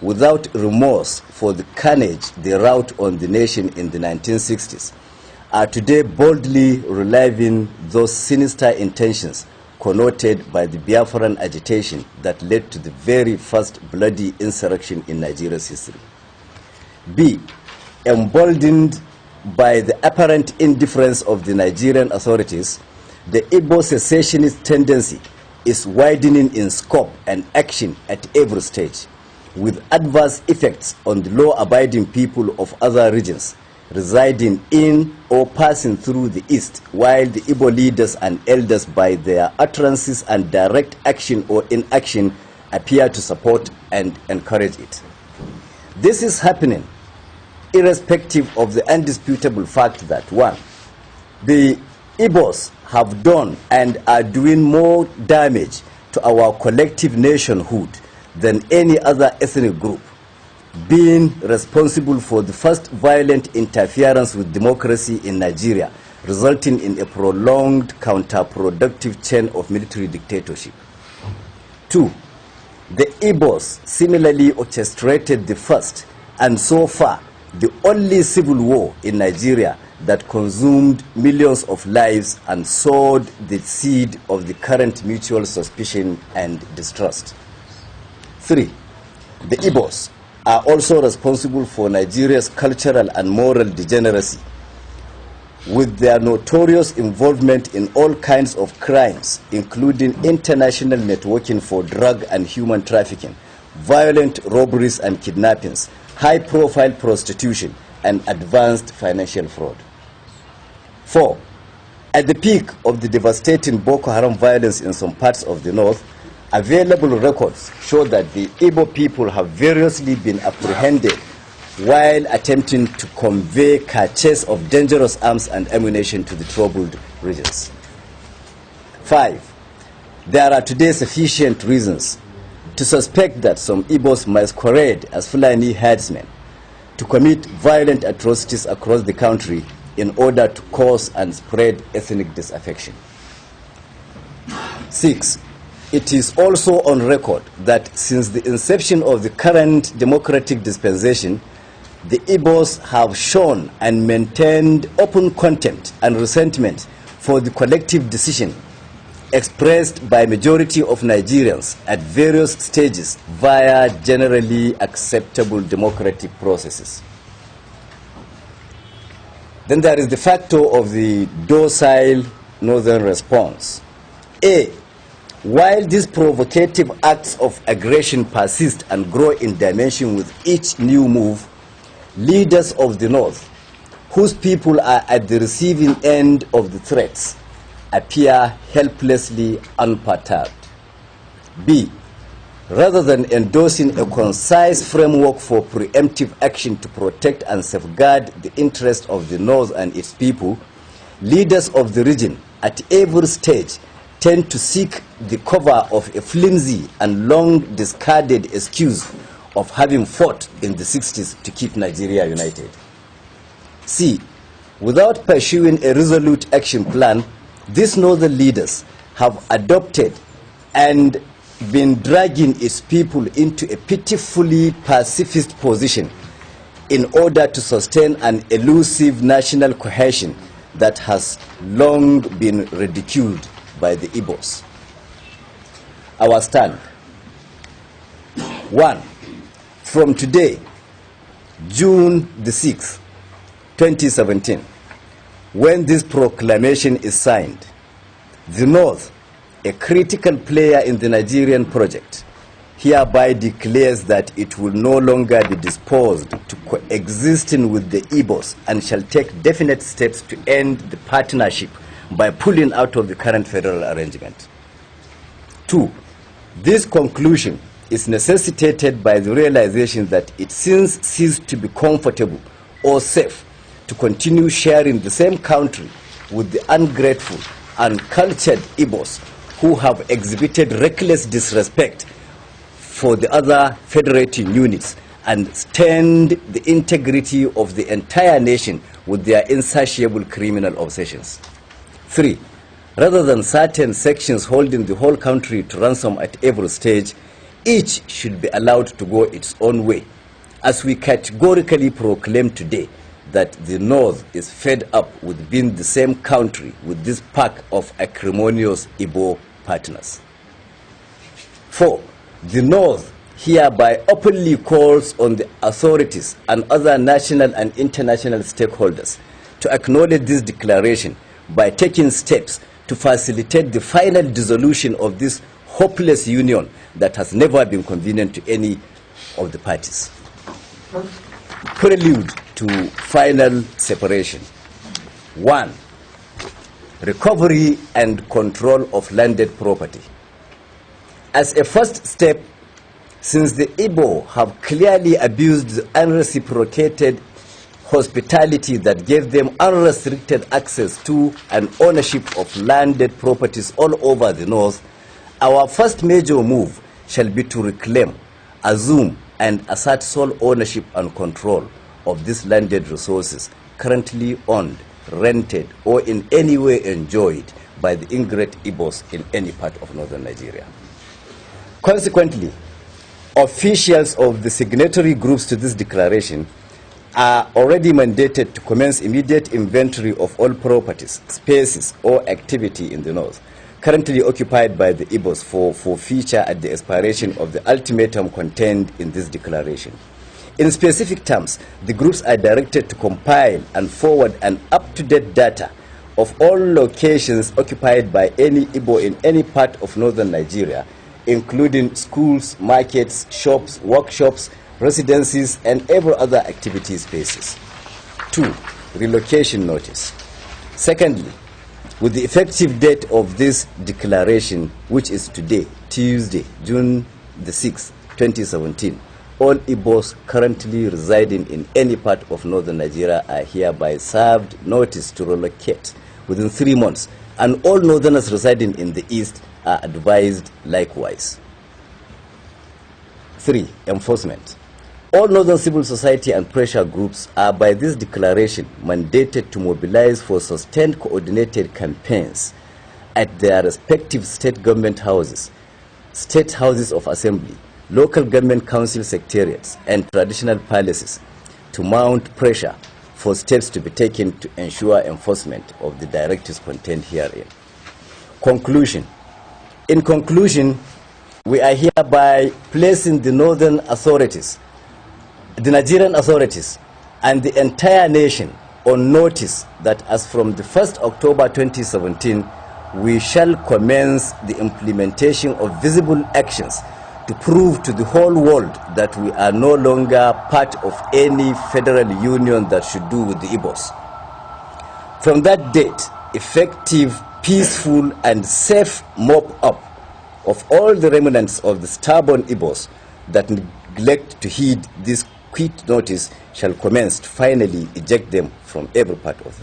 without remorse for the carnage they wrought on the nation in the 1960s, are today boldly reliving those sinister intentions connoted by the Biafran agitation that led to the very first bloody insurrection in Nigeria's history. B. Emboldened by the apparent indifference of the Nigerian authorities, the Igbo secessionist tendency is widening in scope and action at every stage, with adverse effects on the law-abiding people of other regions residing in or passing through the East, while the Igbo leaders and elders, by their utterances and direct action or inaction, appear to support and encourage it. This is happening irrespective of the undisputable fact that, 1, the Igbos have done and are doing more damage to our collective nationhood than any other ethnic group, being responsible for the first violent interference with democracy in Nigeria, resulting in a prolonged counterproductive chain of military dictatorship. 2, the Igbos similarly orchestrated the first and so far the only civil war in Nigeria that consumed millions of lives and sowed the seed of the current mutual suspicion and distrust. 3, the Igbos are also responsible for Nigeria's cultural and moral degeneracy, with their notorious involvement in all kinds of crimes, including international networking for drug and human trafficking, violent robberies and kidnappings, high-profile prostitution, and advanced financial fraud. 4, at the peak of the devastating Boko Haram violence in some parts of the north, available records show that the Igbo people have variously been apprehended while attempting to convey caches of dangerous arms and ammunition to the troubled regions. 5, there are today sufficient reasons to suspect that some Igbos masquerade as Fulani herdsmen to commit violent atrocities across the country in order to cause and spread ethnic disaffection. 6, it is also on record that since the inception of the current democratic dispensation, the Igbos have shown and maintained open contempt and resentment for the collective decision expressed by majority of Nigerians at various stages via generally acceptable democratic processes. Then there is the factor of the docile northern response. A, while these provocative acts of aggression persist and grow in dimension with each new move, leaders of the North, whose people are at the receiving end of the threats, appear helplessly unperturbed. B, rather than endorsing a concise framework for preemptive action to protect and safeguard the interests of the North and its people, leaders of the region at every stage tend to seek the cover of a flimsy and long discarded excuse of having fought in the 60s to keep Nigeria united. C, without pursuing a resolute action plan, these northern leaders have adopted and been dragging its people into a pitifully pacifist position in order to sustain an elusive national cohesion that has long been ridiculed by the Igbos. Our stand. 1. From today, June the 6th, 2017, when this proclamation is signed, the North, a critical player in the Nigerian project, hereby declares that it will no longer be disposed to coexisting with the Igbos and shall take definite steps to end the partnership by pulling out of the current federal arrangement. 2. This conclusion is necessitated by the realization that it since ceased to be comfortable or safe to continue sharing the same country with the ungrateful and cultured Igbos who have exhibited reckless disrespect for the other federating units and stained the integrity of the entire nation with their insatiable criminal obsessions. 3. Rather than certain sections holding the whole country to ransom at every stage, each should be allowed to go its own way, as we categorically proclaim today that the North is fed up with being the same country with this pack of acrimonious Igbo partners. 4. The North hereby openly calls on the authorities and other national and international stakeholders to acknowledge this declaration by taking steps to facilitate the final dissolution of this hopeless union that has never been convenient to any of the parties. Prelude to final separation. 1. Recovery and control of landed property. As a first step, since the Igbo have clearly abused the unreciprocated hospitality that gave them unrestricted access to and ownership of landed properties all over the North, our first major move shall be to reclaim, assume, and assert sole ownership and control of these landed resources currently owned, rented, or in any way enjoyed by the ingrate Igbos in any part of northern Nigeria. Consequently, officials of the signatory groups to this declaration are already mandated to commence immediate inventory of all properties, spaces, or activity in the North currently occupied by the Igbos for forfeiture at the expiration of the ultimatum contained in this declaration. In specific terms, the groups are directed to compile and forward an up-to-date data of all locations occupied by any Igbo in any part of northern Nigeria, including schools, markets, shops, workshops, residencies, and every other activity spaces. 2. Relocation notice. Secondly, with the effective date of this declaration, which is today, Tuesday, June the 6th, 2017, all Igbos currently residing in any part of northern Nigeria are hereby served notice to relocate within 3 months, and all northerners residing in the east are advised likewise. 3. Enforcement. All northern civil society and pressure groups are by this declaration mandated to mobilize for sustained coordinated campaigns at their respective state government houses, state houses of assembly, local government council secretariats, and traditional palaces to mount pressure for steps to be taken to ensure enforcement of the directives contained herein. Conclusion. In conclusion, we are hereby placing the northern authorities, the Nigerian authorities, and the entire nation on notice that as from the 1st October 2017, we shall commence the implementation of visible actions to prove to the whole world that we are no longer part of any federal union that should do with the Igbos. From that date, effective, peaceful, and safe mop-up of all the remnants of the stubborn Igbos that neglect to heed this quit notice shall commence to finally eject them from every part of the